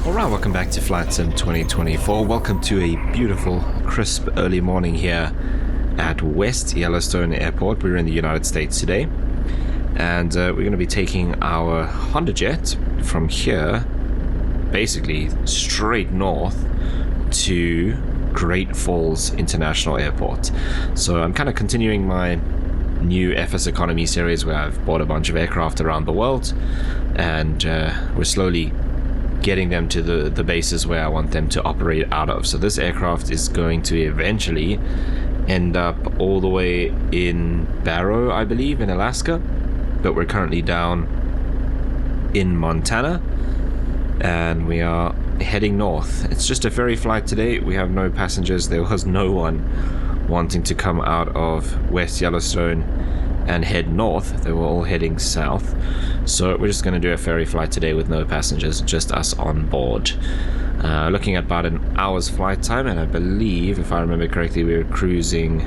Alright, welcome back to FlightSim 2024. Welcome to a beautiful, crisp early morning here at West Yellowstone Airport. We're in the United States today, and we're going to be taking our Honda Jet from here, basically straight north to Great Falls International Airport. So I'm kind of continuing my new FS Economy series where I've bought a bunch of aircraft around the world, and we're slowly getting them to the bases where I want them to operate out of. So this aircraft is going to eventually end up all the way in Barrow, I believe, in Alaska, but we're currently down in Montana, and we are heading north. It's just a ferry flight today. We have no passengers. There was no one wanting to come out of West Yellowstone and head north. They were all heading south, so we're just going to do a ferry flight today with no passengers, just us on board. Looking at about an hour's flight time, and I believe, if I remember correctly, we were cruising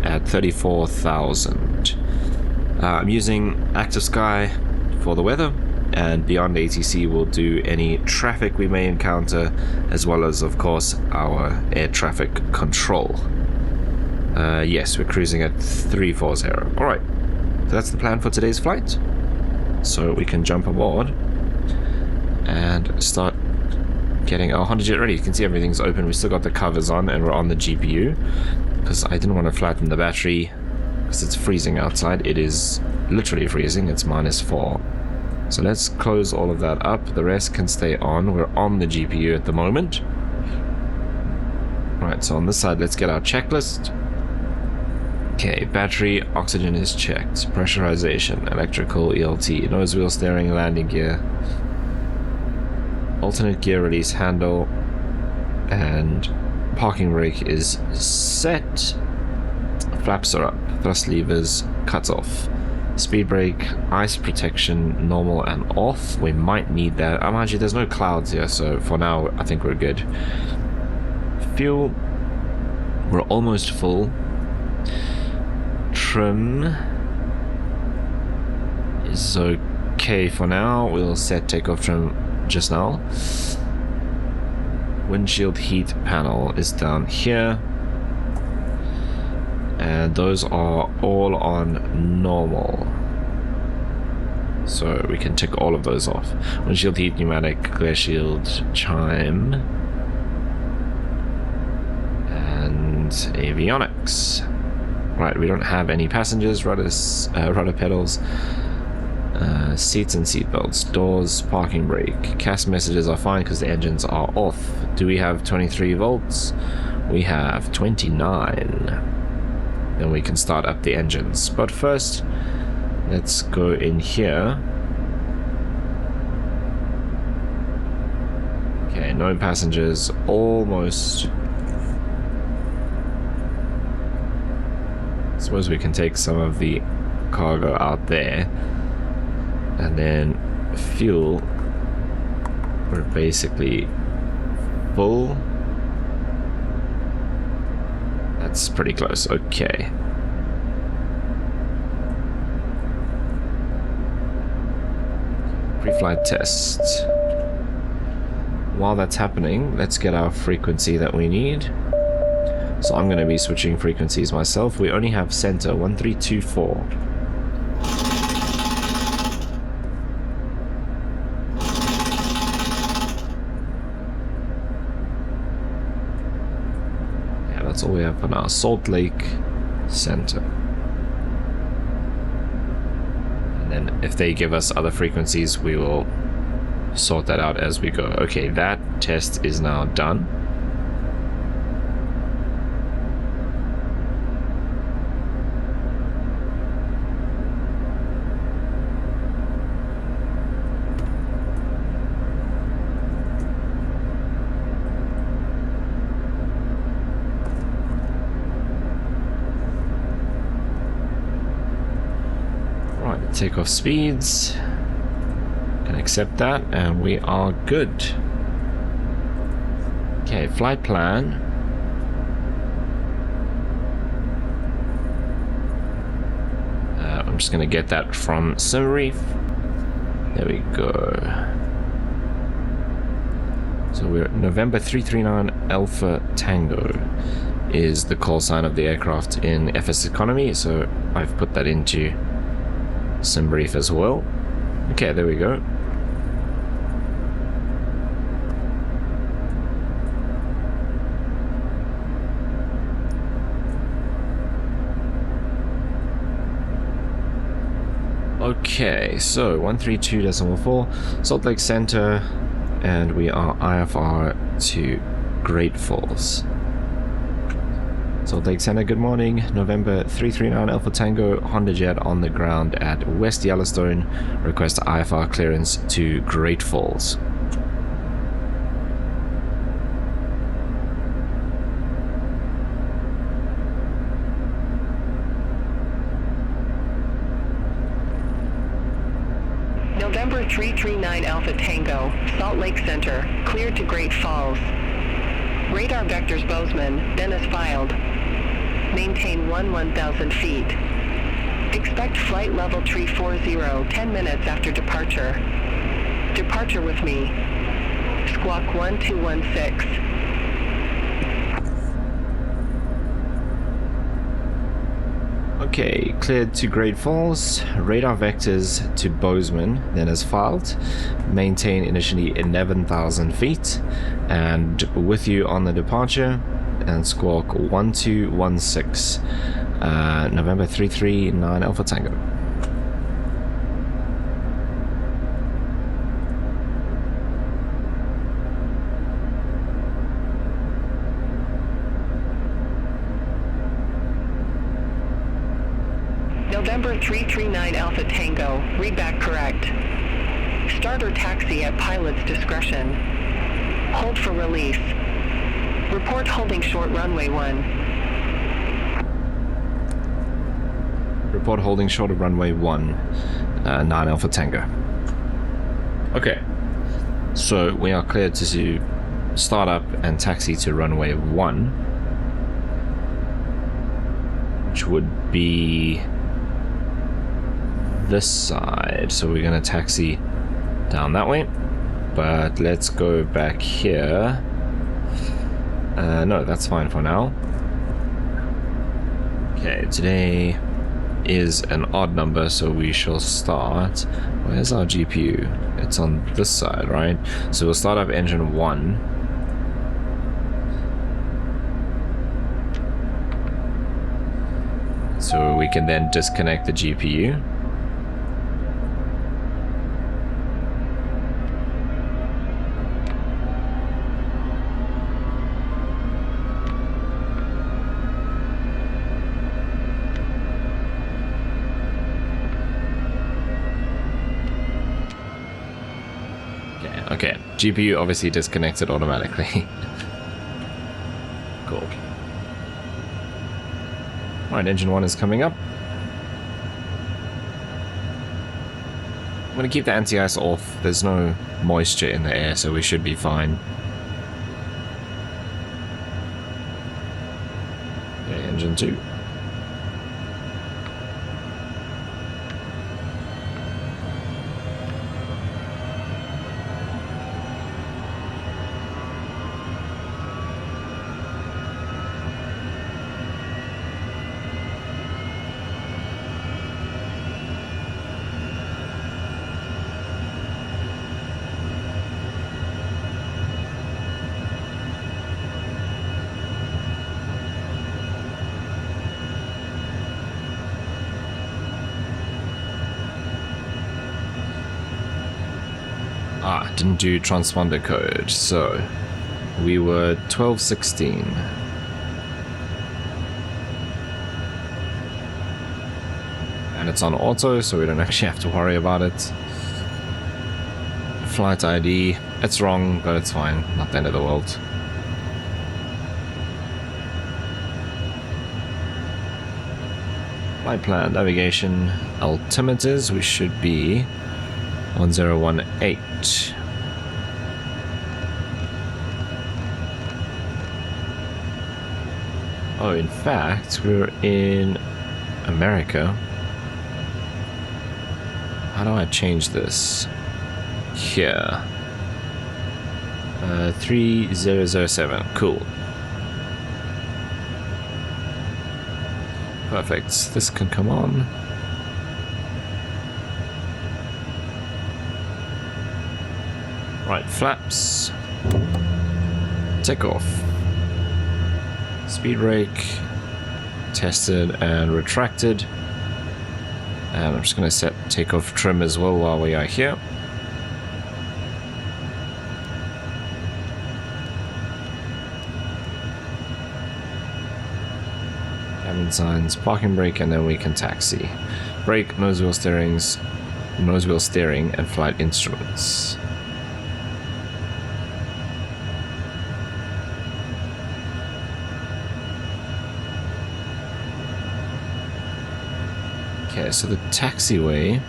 at 34,000. I'm using Active Sky for the weather, and beyond ATC we'll do any traffic we may encounter, as well as, of course, our air traffic control. Yes, we're cruising at 340. Alright, so that's the plan for today's flight. So we can jump aboard and start getting our Honda Jet ready. You can see everything's open. We still got the covers on, and we're on the GPU because I didn't want to flatten the battery because it's freezing outside. It is literally freezing. It's -4. So let's close all of that up. The rest can stay on. We're on the GPU at the moment. Right, so on this side, let's get our checklist. Okay, battery, oxygen is checked. Pressurization, electrical, ELT, nose wheel steering, landing gear, alternate gear release handle, and parking brake is set. Flaps are up, thrust levers cuts off. Speed brake, ice protection, normal and off. We might need that. Mind you, there's no clouds here, so for now I think we're good. Fuel, we're almost full. Trim is okay for now. We'll set takeoff trim just now. Windshield heat panel is down here, and those are all on normal, so we can tick all of those off. Windshield heat, pneumatic, glare shield, chime, and avionics. Right, we don't have any passengers, rudder pedals, seats and seat belts, doors, parking brake. CAS messages are fine because the engines are off. Do we have 23 volts? We have 29. Then we can start up the engines. But first, let's go in here. Okay, no passengers, almost. I suppose we can take some of the cargo out there, and then fuel, we're basically full. That's pretty close. Okay, pre-flight test. While that's happening, let's get our frequency that we need. So I'm going to be switching frequencies myself. We only have center 1324. Yeah, that's all we have for now. Salt Lake center. And then if they give us other frequencies, we will sort that out as we go. Okay, that test is now done. Takeoff speeds, can accept that, and we are good. Okay, flight plan. I'm just gonna get that from Summary. There we go. So we're November 339 Alpha Tango is the call sign of the aircraft in FS economy, so I've put that into SimBrief as well. Okay, there we go. Okay, so 132.4 Salt Lake Center, and we are IFR to Great Falls. Salt Lake Center, good morning. November 339 Alpha Tango, Honda Jet on the ground at West Yellowstone. Request IFR clearance to Great Falls. November 339 Alpha Tango, Salt Lake Center, cleared to Great Falls. Radar vectors Bozeman, then as filed. Maintain 1,000 feet. Expect flight level 340 10 minutes after departure. Departure with me. Squawk 1216. Okay, cleared to Great Falls, radar vectors to Bozeman, then as filed, maintain initially 11,000 feet, and with you on the departure, and squawk 1216, November 339 Alpha Tango. November 339 Alpha Tango, read back correct. Starter taxi at pilot's discretion. Hold for release. Report holding short runway 1. Report holding short of runway 1, 9 Alpha Tango. Okay, so we are cleared to start up and taxi to runway 1, which would be this side, so we're gonna taxi down that way, but let's go back here. No, that's fine for now. Okay, today is an odd number, so we shall start. Where's our GPU? It's on this side, right? So we'll start up engine 1. So we can then disconnect the GPU. Okay, GPU obviously disconnected automatically. Cool. Alright, engine 1 is coming up. I'm going to keep the anti-ice off. There's no moisture in the air, so we should be fine. Okay, engine 2. Didn't do transponder code, so we were 1216. And it's on auto, so we don't actually have to worry about it. Flight ID, it's wrong, but it's fine, not the end of the world. Flight plan, navigation, altimeters, we should be 1018. Oh, in fact, we're in America. How do I change this? Here. 3007. Cool. Perfect. This can come on. Right, flaps. Take off. Speed brake. Tested and retracted. And I'm just going to set takeoff trim as well while we are here. Cabin signs, parking brake, and then we can taxi. Brake, nose wheel steering, and flight instruments. Okay, so the taxiway,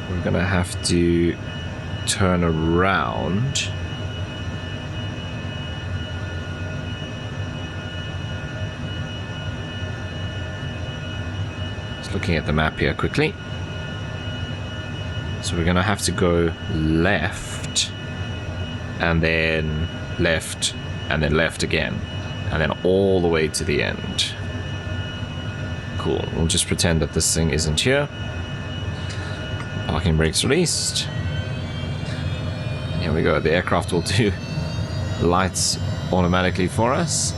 we're gonna have to turn around. Just looking at the map here quickly. So we're gonna have to go left, and then left, and then left again, and then all the way to the end. Cool. We'll just pretend that this thing isn't here. Parking brakes released. Here we go. The aircraft will do lights automatically for us.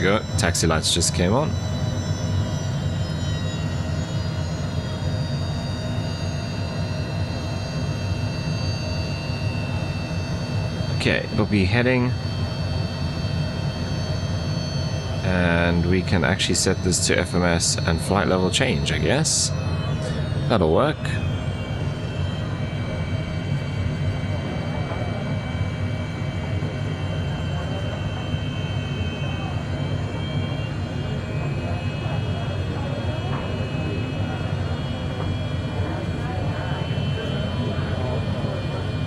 Go. Taxi lights just came on. Okay, it'll be heading, and we can actually set this to FMS and flight level change, I guess. That'll work.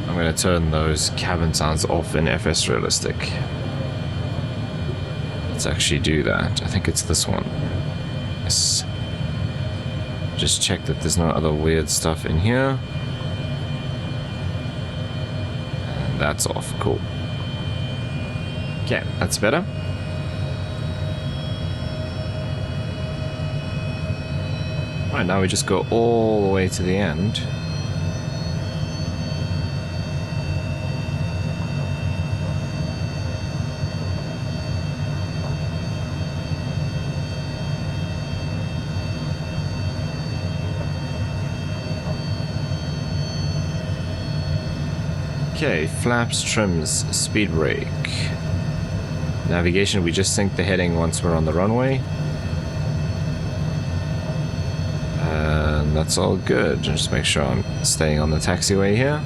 I'm going to turn those cabin sounds off in FS Realistic. Let's actually do that. I think it's this one. Yes. Just check that there's no other weird stuff in here. And that's off. Cool. Okay, that's better. Right, now we just go all the way to the end. Okay, flaps, trims, speed brake. Navigation, we just sync the heading once we're on the runway. And that's all good. Just make sure I'm staying on the taxiway here.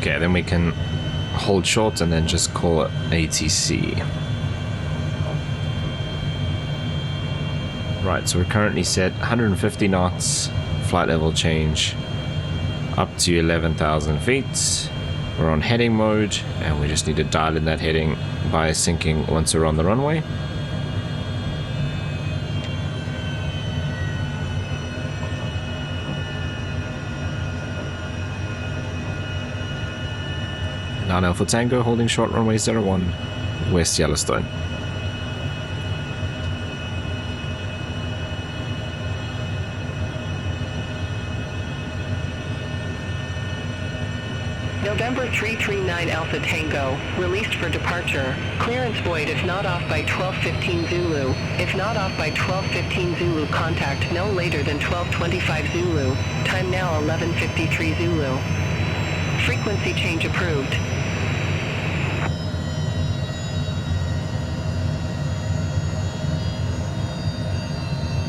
Okay, then we can hold short and then just call it ATC. Right, so we're currently set 150 knots, flight level change up to 11,000 feet. We're on heading mode, and we just need to dial in that heading by syncing once we're on the runway. 9 Alpha Tango, holding short runway 01, West Yellowstone. November 339 Alpha Tango, released for departure. Clearance void if not off by 12:15 Zulu. If not off by 12:15 Zulu, contact no later than 12:25 Zulu. Time now 11:53 Zulu. Frequency change approved.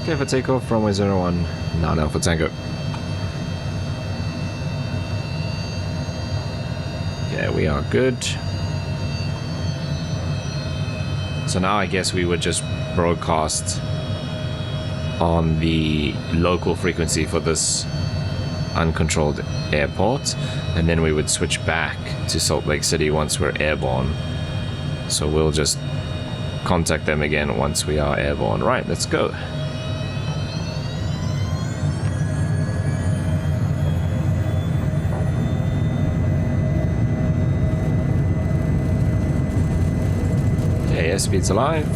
Okay, for takeoff, runway 01, 9 Alpha Tango. Okay, we are good. So now I guess we would just broadcast on the local frequency for this uncontrolled airport, and then we would switch back to Salt Lake City once we're airborne. So we'll just contact them again once we are airborne. Right, let's go. Okay, airspeed's alive.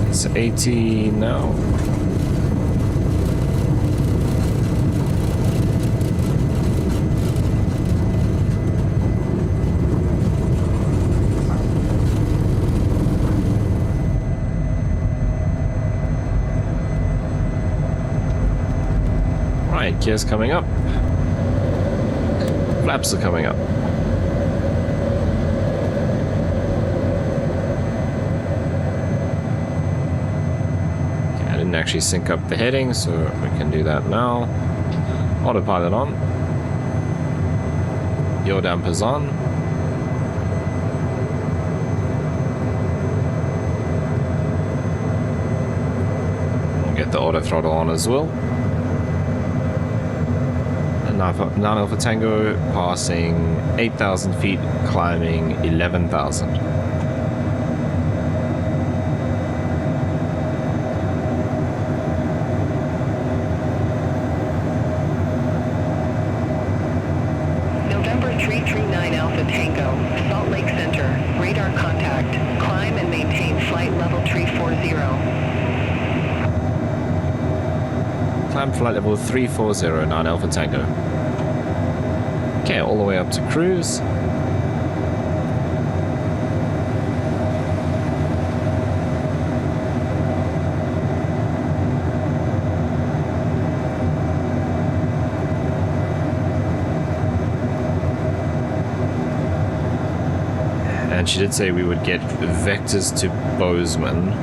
It's 80 now. Right, gears coming up. Flaps are coming up. Didn't actually sync up the heading, so we can do that now. Autopilot on. Yaw dampers on. We'll get the auto throttle on as well. And 9 Alpha Tango passing 8,000 feet, climbing 11,000. Flight level 340, 9 Alpha Tango. Okay, all the way up to cruise. And she did say we would get vectors to Bozeman.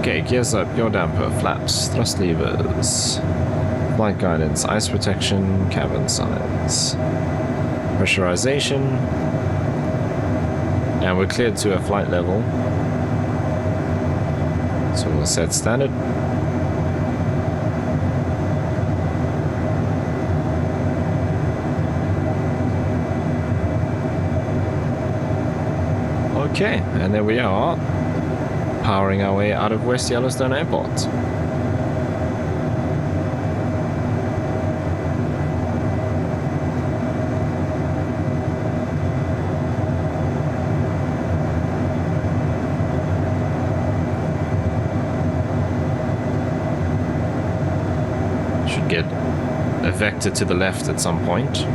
Okay, gears up, yaw damper, flaps, thrust levers, flight guidance, ice protection, cabin signs, pressurization, and we're cleared to a flight level, so we'll set standard. Okay, and there we are, powering our way out of West Yellowstone Airport. Should get a vector to the left at some point.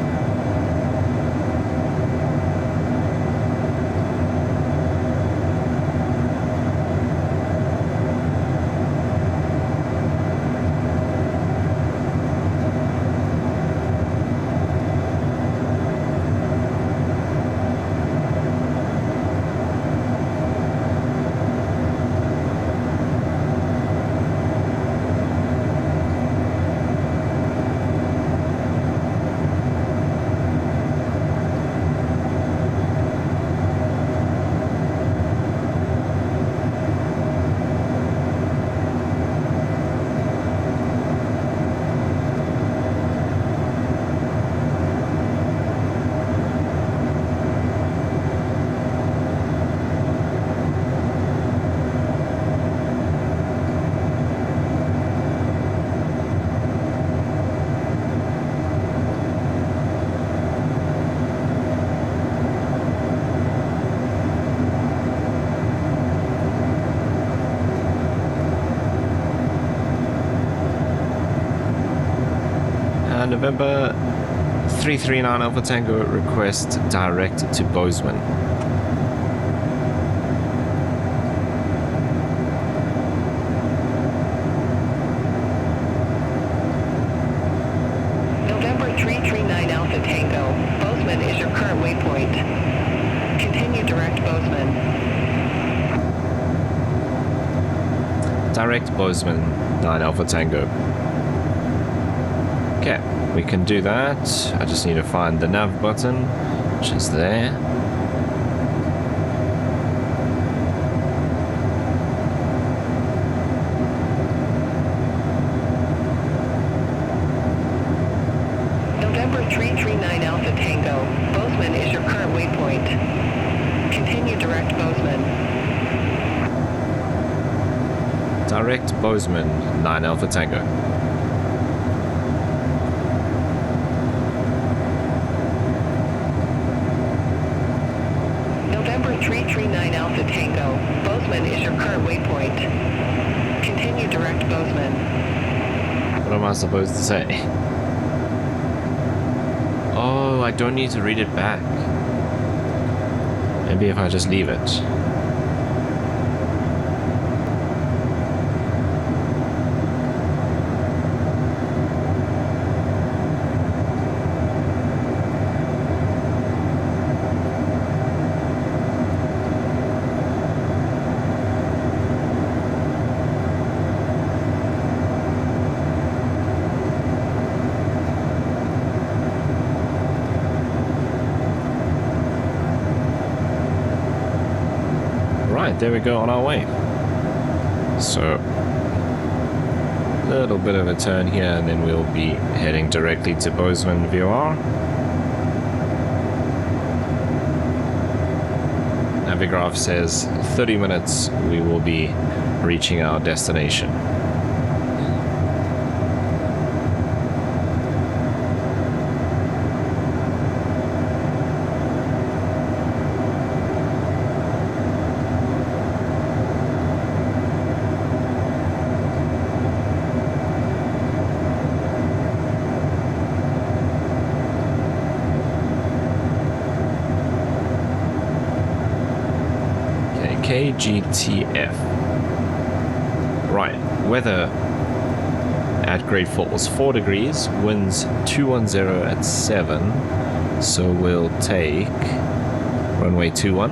November 339 Alpha Tango request direct to Bozeman. November 339 Alpha Tango, Bozeman is your current waypoint. Continue direct Bozeman. Direct Bozeman 9 Alpha Tango. Okay, we can do that. I just need to find the nav button, which is there. November 339 Alpha Tango, Bozeman is your current waypoint. Continue direct Bozeman. Direct Bozeman 9 Alpha Tango. November 339 Alpha Tango, Bozeman is your current waypoint. Continue direct Bozeman. What am I supposed to say? Oh, I don't need to read it back. Maybe if I just leave it. There we go, on our way. So a little bit of a turn here and then we'll be heading directly to Bozeman VOR. Navigraph says 30 minutes we will be reaching our destination. KGTF. Right, weather at Great Falls 4 degrees, winds 210 at 7, so we'll take runway 21.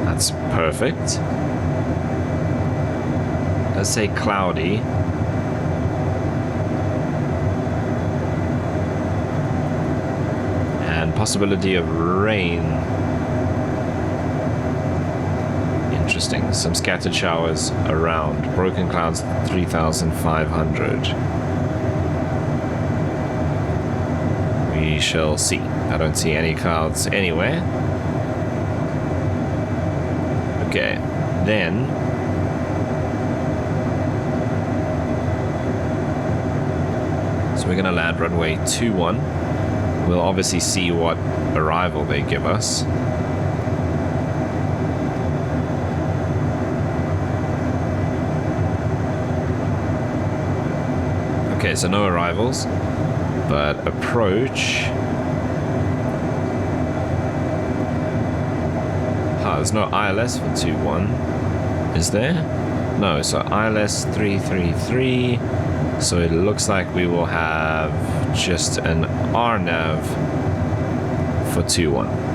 That's perfect. Let's say cloudy. And possibility of rain. Interesting. Some scattered showers around. Broken clouds 3,500. We shall see. I don't see any clouds anywhere. Okay. Then so we're going to land runway 21. We'll obviously see what arrival they give us. Okay, so no arrivals, but approach. There's no ILS for 2-1, is there? No, so ILS 333, so it looks like we will have just an RNAV for 2-1.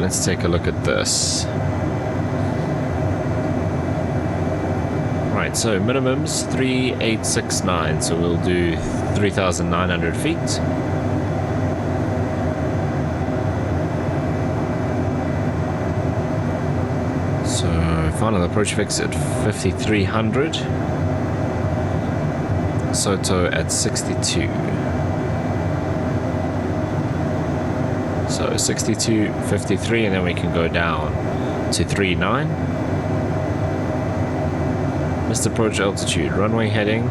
let's take a look at this. Right, so minimum's 3869, so we'll do 3,900 feet. So final approach fix at 5,300. Soto at 62. So 62, 53, and then we can go down to 39. Missed approach altitude, runway heading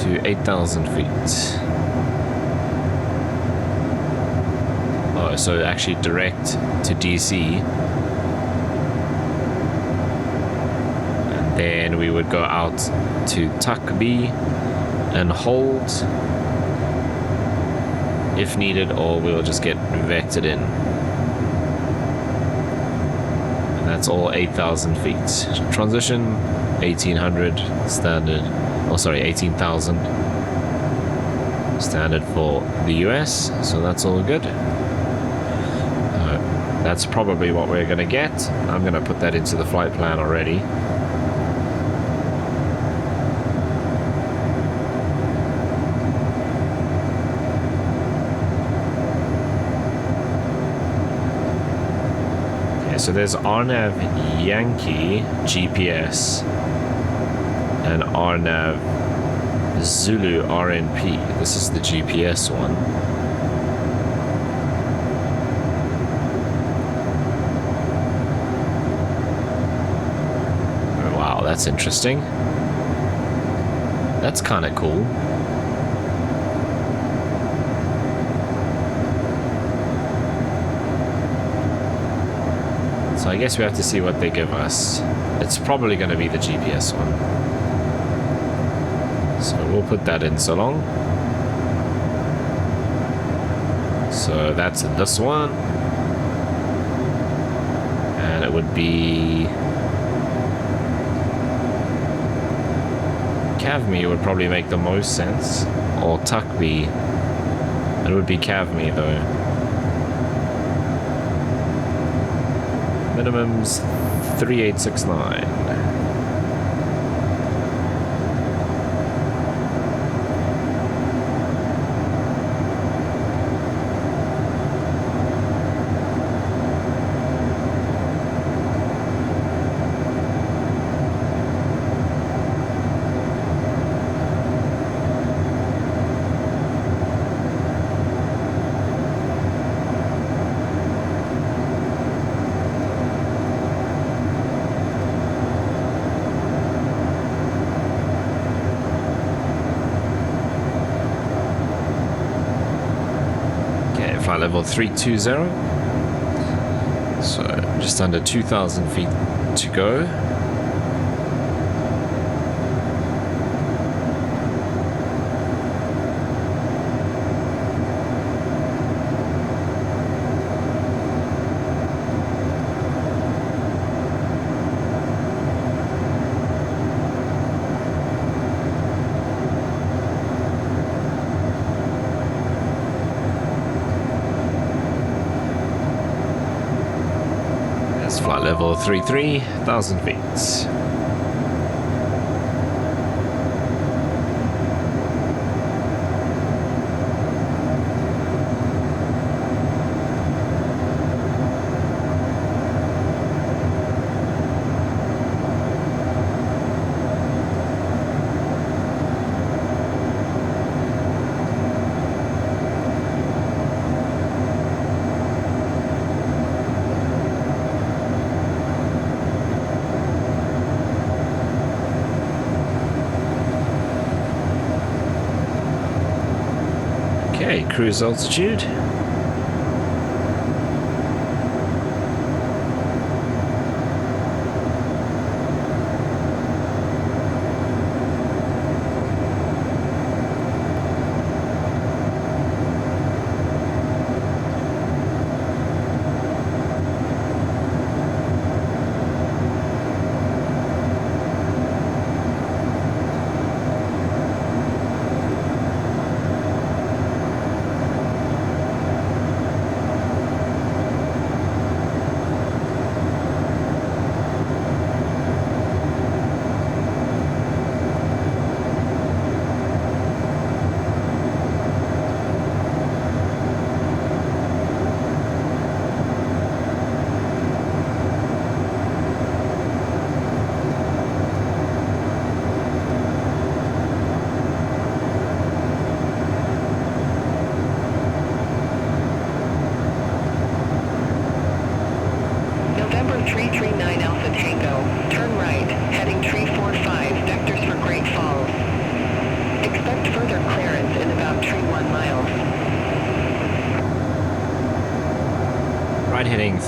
to 8,000 feet. Oh, so actually direct to DC. And then we would go out to tuck B and hold if needed, or we'll just get vectored in. And that's all 8,000 feet. Transition 1,800 standard, oh sorry, 18,000 standard for the US, so that's all good. That's probably what we're gonna get. I'm gonna put that into the flight plan already. So there's RNAV Yankee GPS and RNAV Zulu RNP. This is the GPS one. Oh, wow, that's interesting. That's kind of cool. So I guess we have to see what they give us. It's probably going to be the GPS one. So we'll put that in so long. So that's this one. And it would be... CavMe would probably make the most sense. Or TuckB. It would be CavMe though. Minimum's 3869. Flight level 320. So just under 2,000 feet to go. Flight level 33,000 feet. Okay, cruise altitude.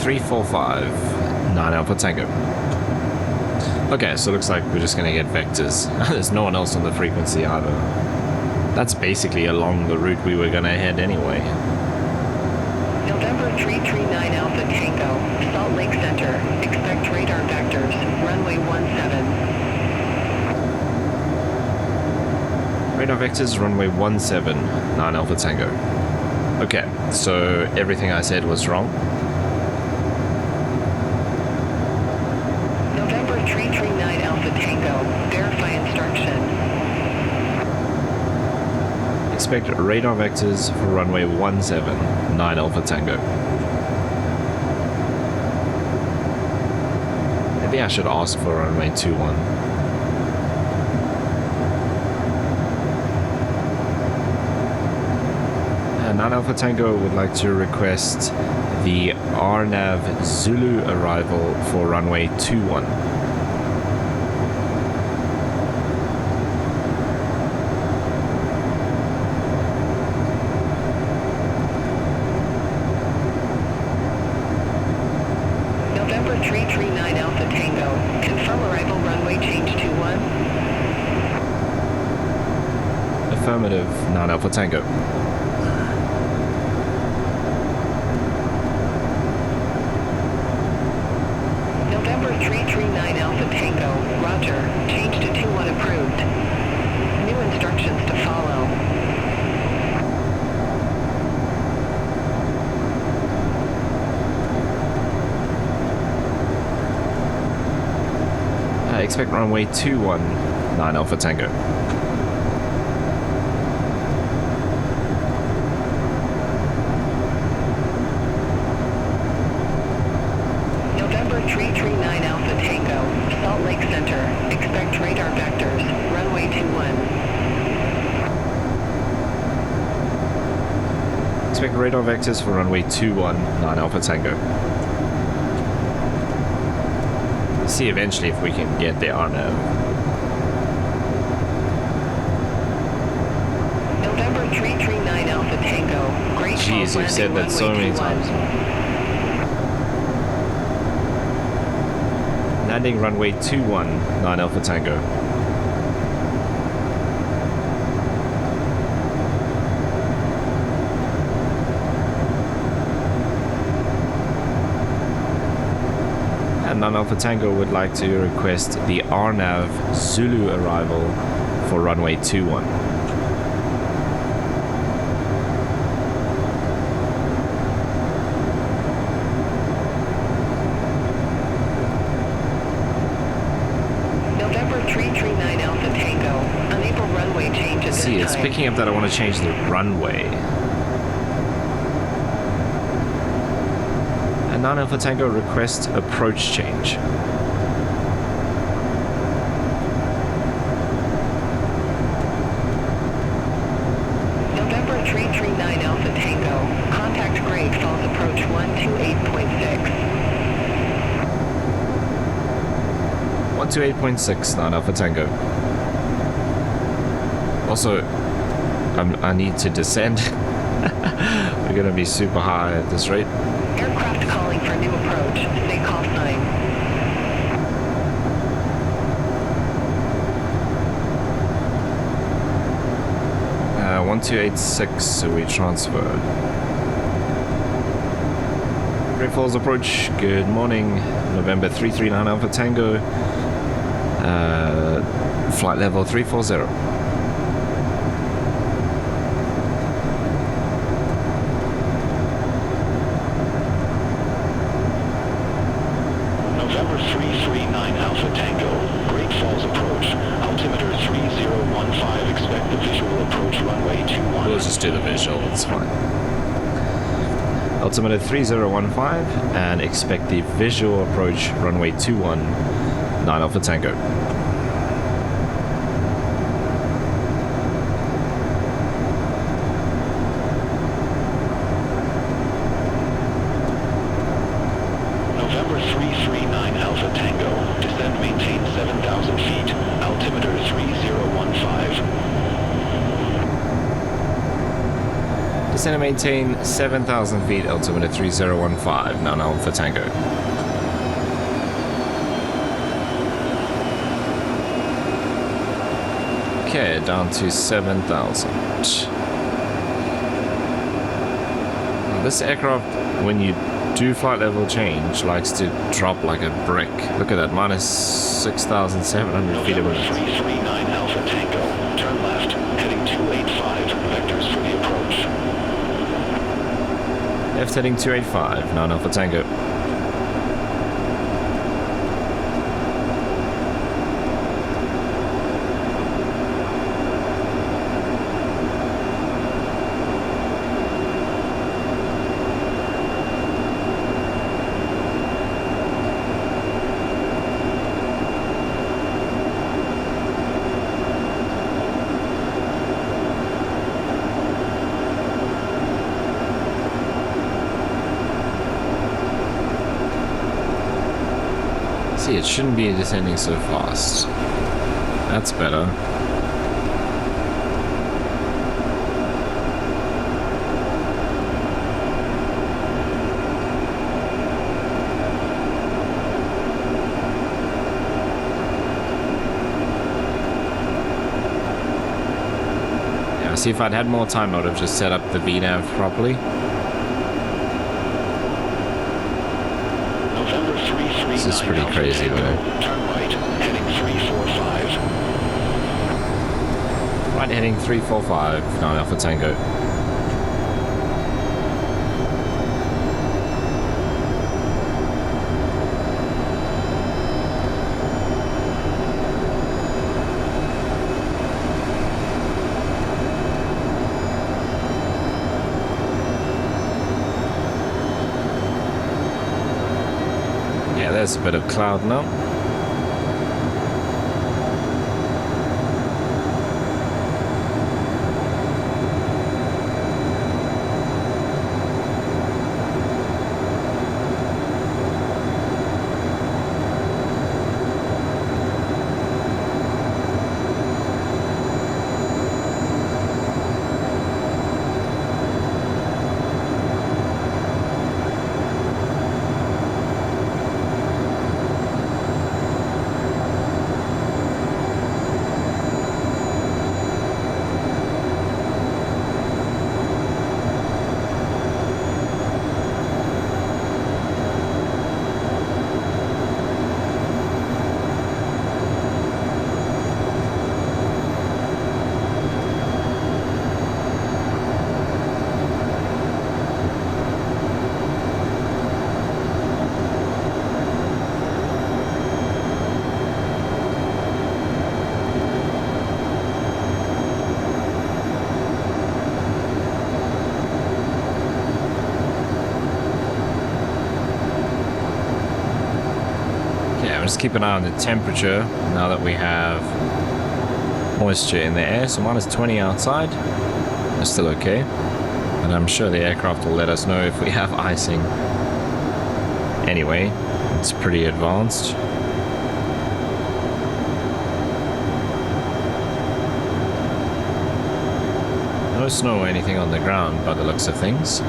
345, 9 Alpha Tango. Okay, so it looks like we're just going to get vectors. There's no one else on the frequency either. That's basically along the route we were going to head anyway. November 339 Alpha Tango, Salt Lake Center. Expect radar vectors, runway 17. Radar vectors, runway 17, 9 Alpha Tango. Okay, so everything I said was wrong. November 339 Alpha Tango, verify instruction. Expect radar vectors for runway 17, 9 Alpha Tango. Maybe I should ask for runway 21. 9 Alpha Tango would like to request the RNAV Zulu arrival for runway 21. November 339 Alpha Tango, confirm arrival runway change to 1. Affirmative, 9 Alpha Tango. November 339 Alpha Tango, roger, change to 21 approved. New instructions to follow. Expect runway 21, 9 Alpha Tango. November 339 Alpha Tango, Salt Lake Center. Expect radar vectors, runway 21. Expect radar vectors for runway 21, 9 Alpha Tango. See eventually if we can get there or no. November 339 Alpha Tango, Great Falls Jeez, you've said that so many times. Landing runway 21, 9 Alpha Tango. And 9 Alpha Tango would like to request the RNAV Zulu arrival for runway 21. November 339 Alpha Tango, unable runway change at this See, it's time. picking up that I want to change the runway. And 9 Alpha Tango request approach change. November 339 Alpha Tango, contact Great Falls approach 128.6. 128.6, 9 Alpha Tango. Also, I need to descend. We're going to be super high at this rate. Aircraft calling for new approach, say call sign. 1286, so we transfer. Great Falls approach, good morning. November 339 Alpha Tango. Flight level 340. November 339 Alpha Tango, Great Falls approach, altimeter 3015, expect the visual approach runway 21. We'll just do the visual, it's fine. Altimeter 3015 and expect the visual approach runway 21, 9 Alpha Tango. November 339 Alpha Tango, descend maintain 7,000 feet, altimeter 3015. Descend and maintain 7,000 feet, altimeter 3015, now Alpha Tango. Okay, down to 7,000. This aircraft, when you do flight level change, likes to drop like a brick. Look at that, minus 6,700 feet November above. 339 Alpha Tango, turn left, heading 285, vectors for the approach. Left heading 285, 9 Alpha Tango. See, it shouldn't be descending so fast. That's better. Yeah, see, if I'd had more time, I would have just set up the VNav properly. This is pretty crazy though. Turn right, heading 345. Right heading 345, 9 Alpha Tango. There's a bit of cloud now. Just keep an eye on the temperature now that we have moisture in the air. So minus 20 outside, it's still okay. And I'm sure the aircraft will let us know if we have icing. Anyway, it's pretty advanced. No snow or anything on the ground by the looks of things.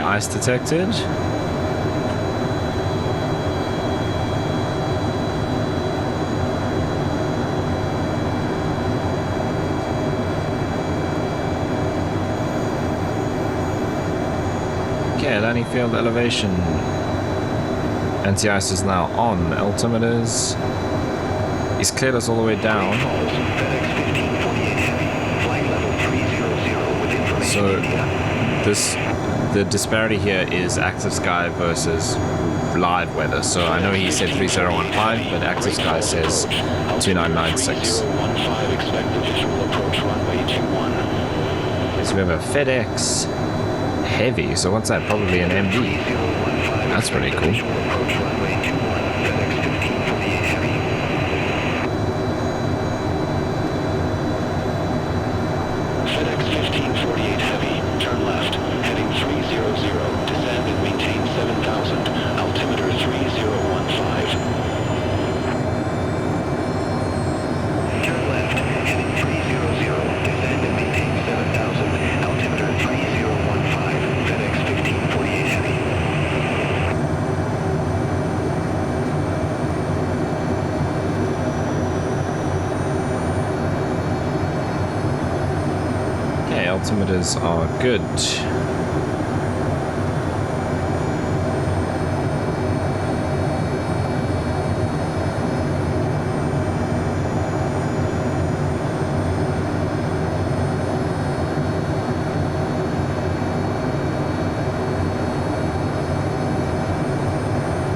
Ice detected. airfield elevation. Anti-ice is now on. Altimeters. He's cleared us all the way down. So the disparity here is active sky versus live weather. So I know he said 3015, but active sky says 2996. So we have a FedEx Heavy. So what's that? Probably an MD. That's pretty cool. FedEx 1548 Heavy, turn left, heading 300, descend and maintain 7000, altimeter 3015. Turn left, heading 300, descend and maintain 7000, altimeter 3015, FedEx 1548 Heavy. Altimeters are good.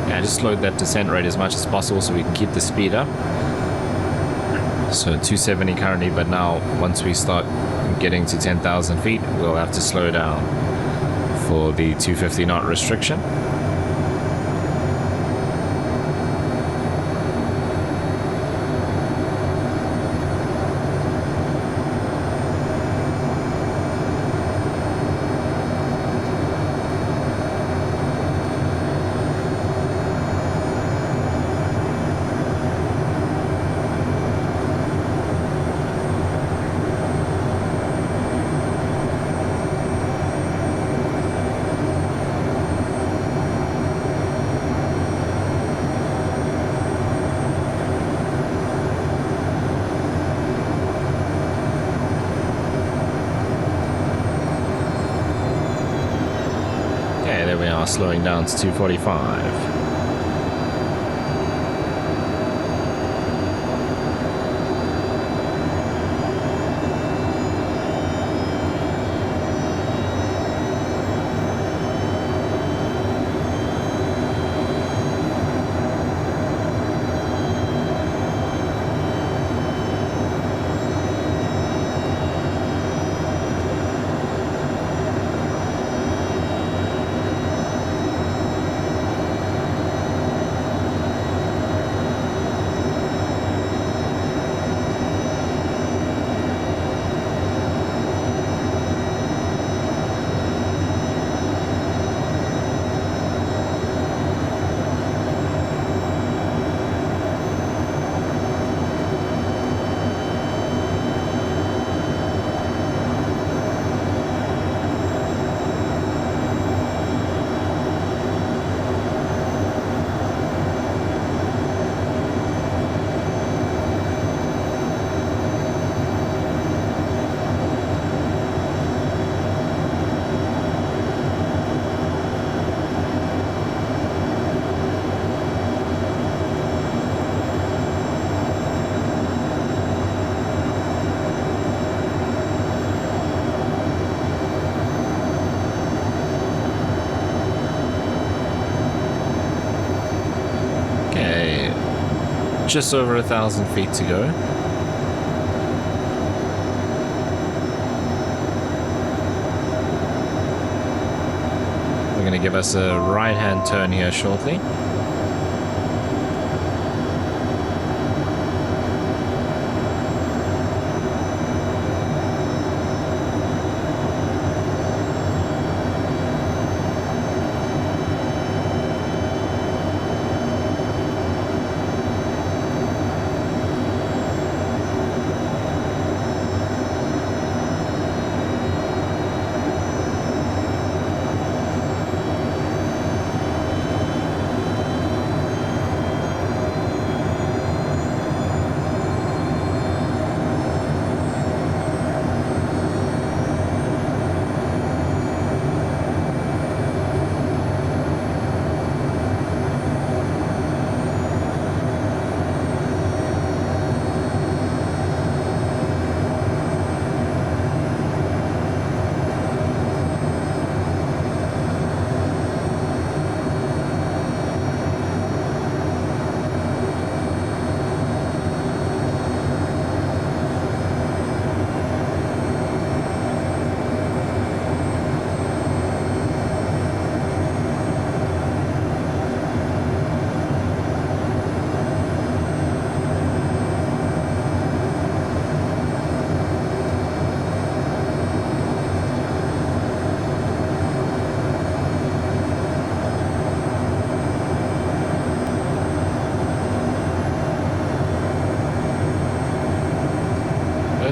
Yeah, just slowed that descent rate as much as possible so we can keep the speed up. So 270 currently, but now once we start getting to 10,000 feet, we'll have to slow down for the 250 knot restriction. Slowing down to 245. Just over 1,000 feet to go. We're going to give us a right-hand turn here shortly.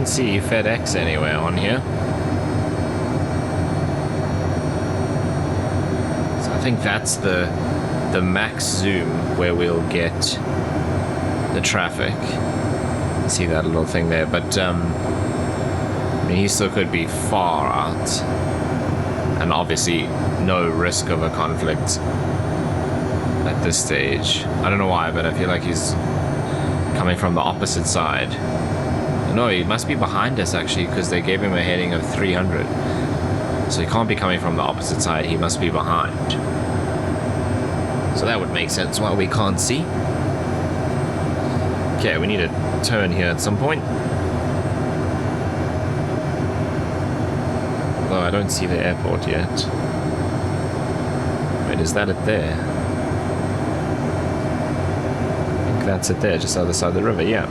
don't see FedEx anywhere on here. So I think that's the max zoom where we'll get the traffic. See that little thing there, but I mean, he still could be far out, and obviously no risk of a conflict at this stage. I don't know why, but I feel like he's coming from the opposite side. No, he must be behind us actually, because they gave him a heading of 300. So he can't be coming from the opposite side, he must be behind. So that would make sense why we can't see. Okay, we need to turn here at some point. Although I don't see the airport yet. Wait, is that it there? I think that's it there, just other side of the river, yeah.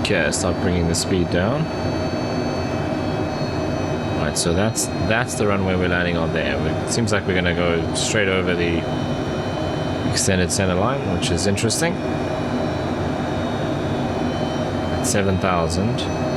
Okay, start bringing the speed down. Right, so that's the runway we're landing on there. It seems like we're going to go straight over the extended center line, which is interesting. At 7,000.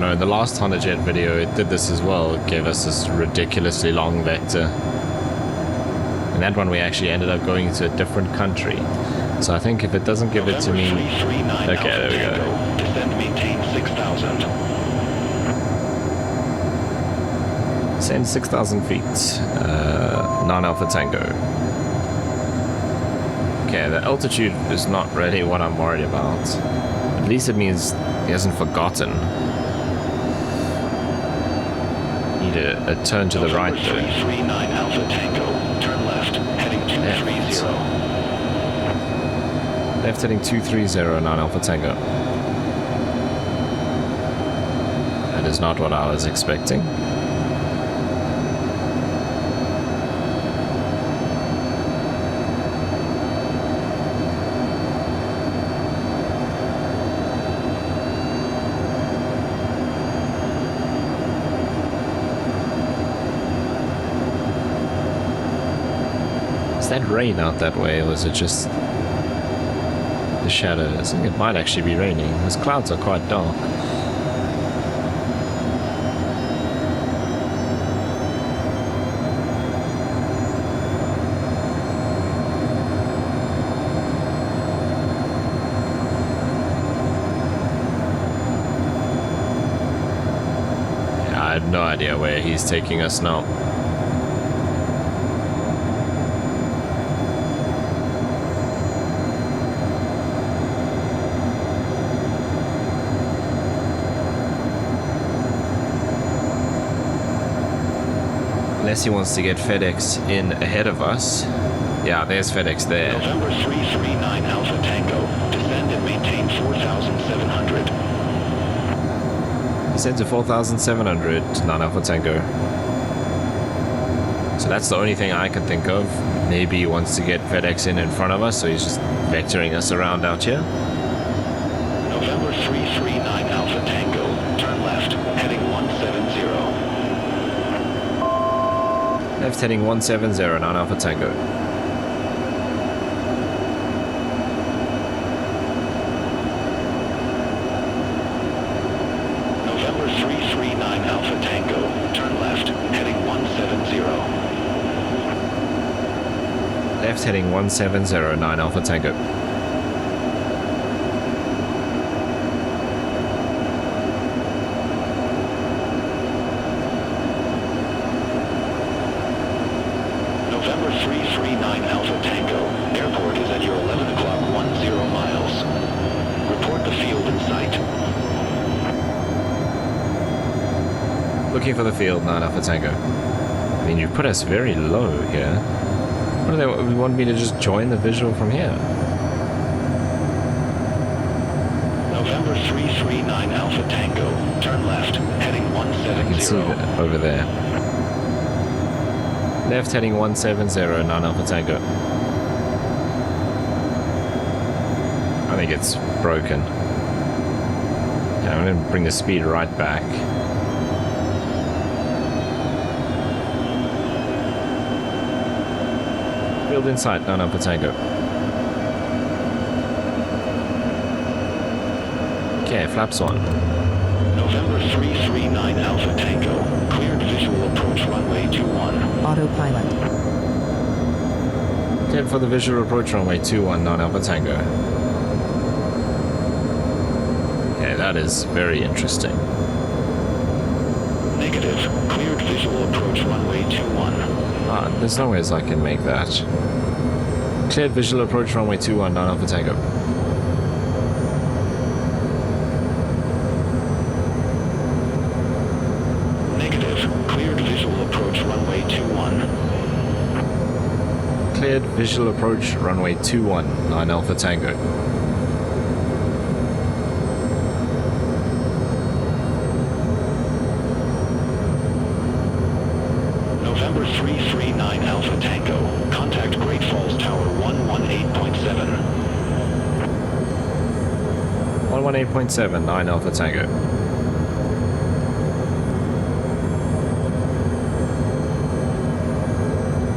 know, in the last HondaJet video, it did this as well. It gave us this ridiculously long vector. And that one we actually ended up going to a different country. So I think if it doesn't give it to me... Okay, there we go. Descend, maintain 6,000. Send 6,000 feet. 9 Alpha Tango. Okay, the altitude is not really what I'm worried about. At least it means he hasn't forgotten. Need a turn to the right though. 339 Alpha Tango. Turn left, heading 230. Left heading 230, 9 Alpha Tango. That is not what I was expecting. Is that rain out that way, or was it just the shadows? I think it might actually be raining. Those clouds are quite dark. no idea where he's taking us now. Unless he wants to get FedEx in ahead of us. Yeah, there's FedEx there. November 339 Alpha Tango. Descend and maintain 4,700. Descend to 4,700, 9 Alpha Tango. So that's the only thing I can think of. Maybe he wants to get FedEx in front of us, so he's just vectoring us around out here. November 339 Alpha Tango. Turn left, heading 170. Left heading 170, 9 Alpha Tango. November 339 Alpha Tango. Turn left, heading 170. Left heading 170, 9 Alpha Tango. November 339 Alpha Tango. Airport is at your 11 o'clock 10 miles. Report the field in sight. Looking for the field, 9 Alpha Tango. I mean, you put us very low here. What do they want me to just join the visual from here? November 339 Alpha Tango. Turn left, heading I can see 170. that over there. Left heading 170, 9 Alpha Tango. I think it's broken. Okay, I'm going to bring the speed right back. Field in sight, 9 Alpha Tango. Okay, flaps on. November 339 Alpha Tango. Cleared visual approach runway 21. Autopilot. Cleared for the visual approach runway 21, 9 Alpha Tango. Okay, that is very interesting. Negative. Cleared visual approach runway 21. Ah, there's no ways I can make that. Cleared visual approach runway 21, 9 Alpha Tango. Negative. Cleared visual approach runway 21. Cleared visual approach runway 21, 9 Alpha Tango. November 339 Alpha Tango. Contact Great Falls Tower 118.7. 118.7, 9 Alpha Tango.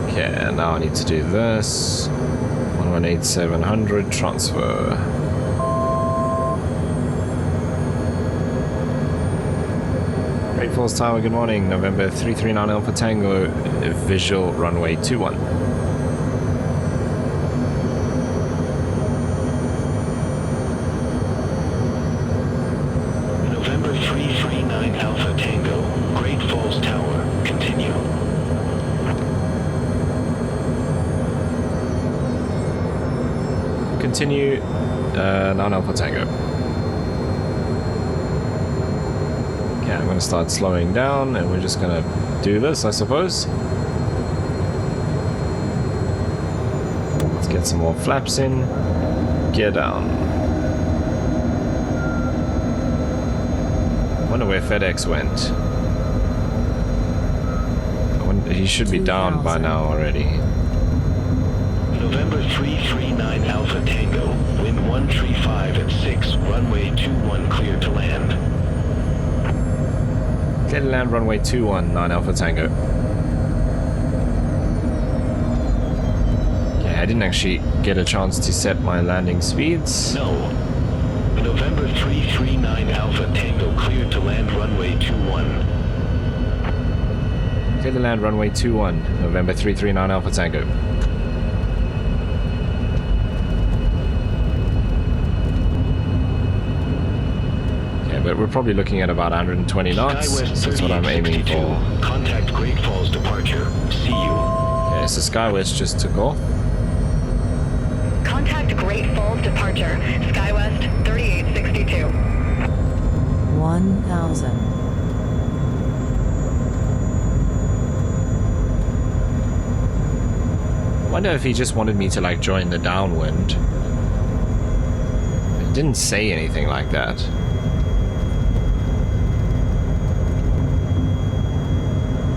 Okay, and now I need to do this. 118.700, transfer. Great Falls Tower, good morning. November 339 Alpha Tango, visual runway 21. November 339 Alpha Tango. Great Falls Tower. Continue. Continue, 9 Alpha Tango. Okay, I'm going to start slowing down and we're just going to do this, I suppose. Let's get some more flaps in. Gear down. I wonder where FedEx went. He should be down by now already. November 339 Alpha Tango. Wind 135 at 6. Runway 21 clear to land. Clear to land runway 21, 9 Alpha Tango. Okay, I didn't actually get a chance to set my landing speeds. No. November 339 Alpha Tango. Clear to land runway 21. Clear to land runway 21, November 339 Alpha Tango. but we're probably looking at about 120 knots, so that's what I'm aiming for. Contact Great Falls departure. See you. Okay, so SkyWest just took off. Contact Great Falls departure. SkyWest 3862. 1,000. I wonder if he just wanted me to like join the downwind. He didn't say anything like that.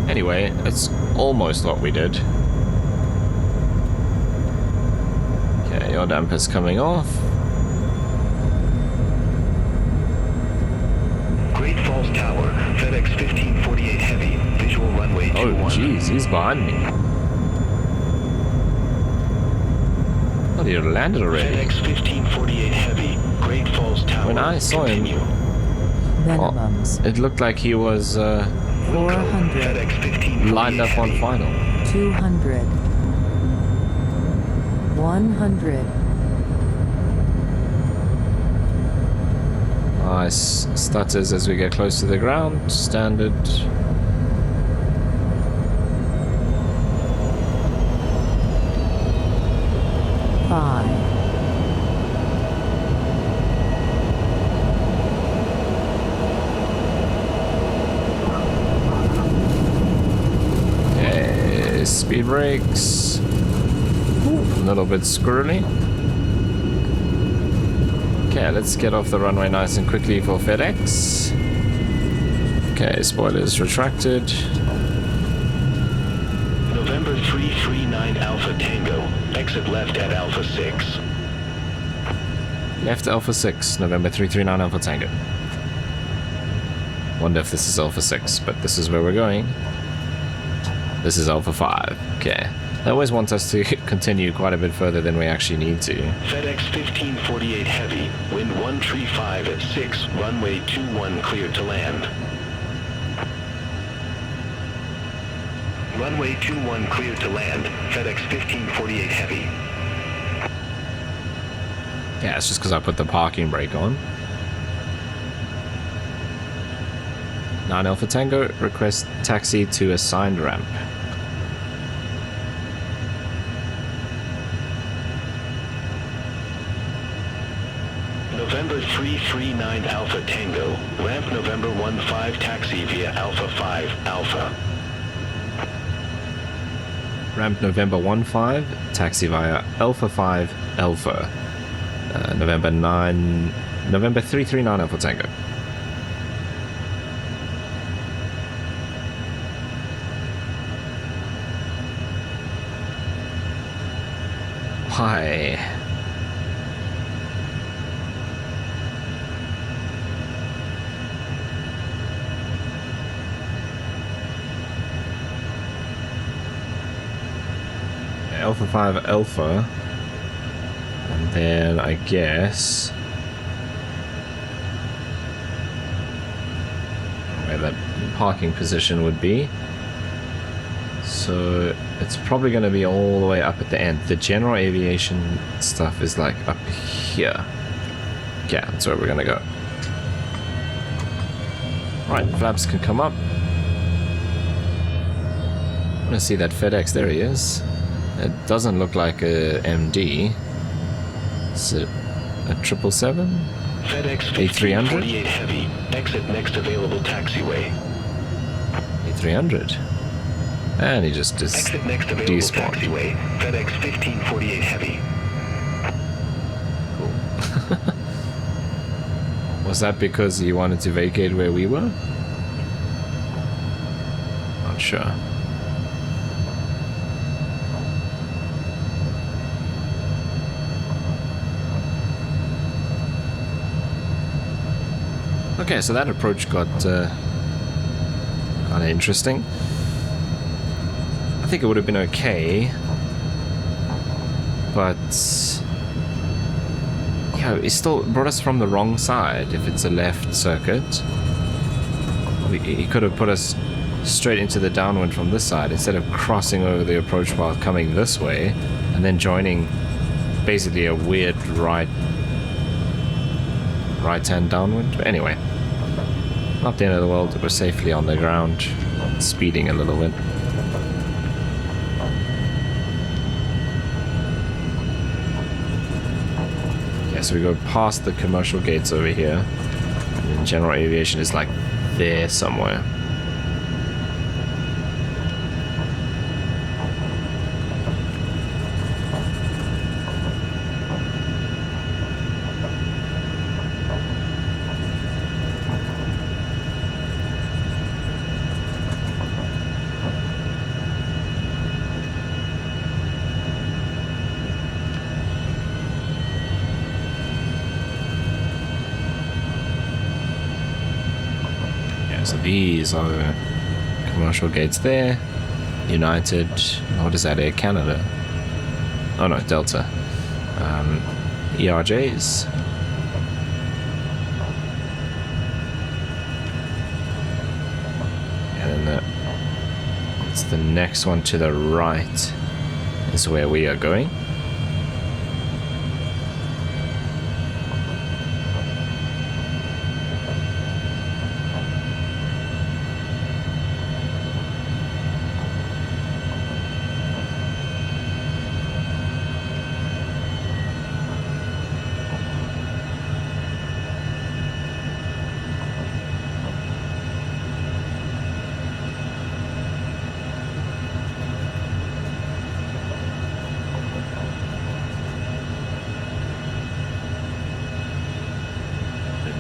Anyway, it's almost what we did. Okay, your damper's coming off. Great Falls Tower, FedEx 1548 Heavy, visual runway 21. Oh, jeez, he's behind me. Oh, he landed already. FedEx 1548 Heavy, Great Falls Tower. When I saw him, Minimums. it looked like he was 400. FedEx 1548 lined up on final. 200. 100. Nice stutters as we get close to the ground. Standard. Five. Okay, speed brakes. Ooh, a little bit squirrely. Okay, let's get off the runway nice and quickly for FedEx. Okay, spoilers retracted. November 339 Alpha Tango, exit left at Alpha 6. Left Alpha 6, November 339 Alpha Tango. Wonder if this is Alpha 6, but this is where we're going. This is Alpha 5. Okay. They always want us to continue quite a bit further than we actually need to. FedEx 1548 Heavy, wind 135 at 6, runway 21 cleared to land. Runway 21 cleared to land, FedEx 1548 Heavy. Yeah, it's just because I put the parking brake on. 9 Alpha Tango, request taxi to assigned ramp. November 339 Alpha Tango, ramp November 15 taxi via Alpha 5 Alpha. Ramp November 15, taxi via Alpha 5 Alpha. November 339 Alpha Tango. Why? Alpha 5 Alpha, and then I guess where that parking position would be. So it's probably going to be all the way up at the end. The general aviation stuff is like up here. Yeah, that's where we're going to go. Right, flaps can come up. I want to see that FedEx. There he is. It doesn't look like a MD. Is it a 777? FedEx A300? 1548 Heavy, exit next available taxiway. A300. And he just Exit next available despawned. taxiway, FedEx 1548 Heavy. Cool. Was that because he wanted to vacate where we were? Not sure. Okay, so that approach got kind of interesting. I think it would have been okay, but yeah, it still brought us from the wrong side. If it's a left circuit, he could have put us straight into the downwind from this side instead of crossing over the approach path coming this way and then joining basically a weird right-hand downwind. But anyway, Not the end of the world. We're safely on the ground, speeding a little bit. Yeah, so we go past the commercial gates over here. And general aviation is like there somewhere. So these are the commercial gates there. United, what is that, Air Canada? Oh no, Delta. ERJs. And then it's the next one to the right is where we are going.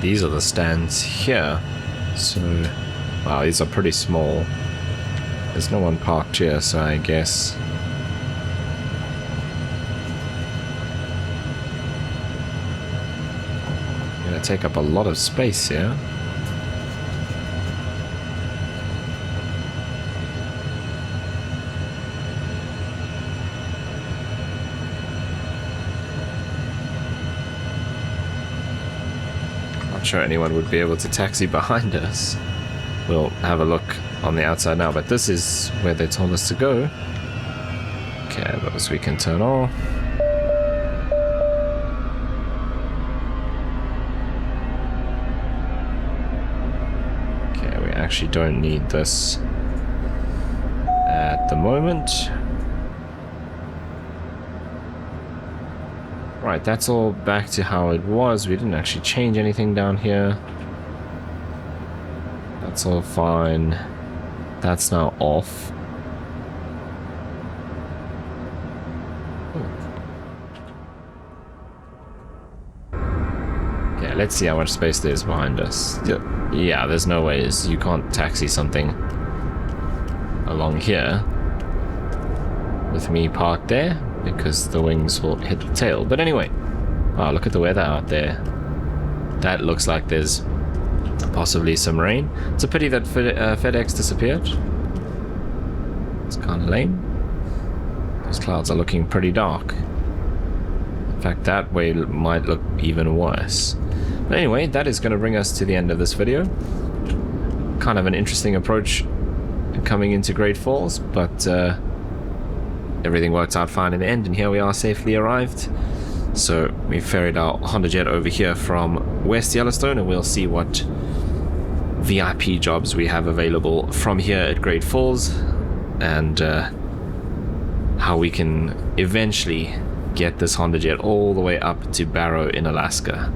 These are the stands here. So, wow, these are pretty small. There's no one parked here, so I guess gonna take up a lot of space here. Sure anyone would be able to taxi behind us. We'll have a look on the outside now, but this is where they told us to go. Okay, those we can turn off. Okay, we actually don't need this at the moment. Right, that's all back to how it was. We didn't actually change anything down here. That's all fine. That's now off. Okay, let's see how much space there is behind us. Yeah, there's no ways you can't taxi something along here with me parked there, because the wings will hit the tail. But anyway, wow, look at the weather out there. That looks like there's possibly some rain. It's a pity that FedEx disappeared. It's kind of lame. Those clouds are looking pretty dark. In fact, that way might look even worse. But anyway, that is going to bring us to the end of this video. Kind of an interesting approach coming into Great Falls, but everything worked out fine in the end, and here we are, safely arrived. So we ferried our Honda Jet over here from West Yellowstone, and we'll see what VIP jobs we have available from here at Great Falls, and how we can eventually get this Honda Jet all the way up to Barrow in Alaska.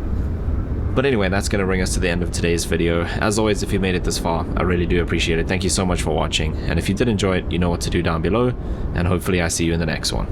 But anyway, that's going to bring us to the end of today's video. As always, if you made it this far, I really do appreciate it. Thank you so much for watching. And if you did enjoy it, you know what to do down below. And hopefully I see you in the next one.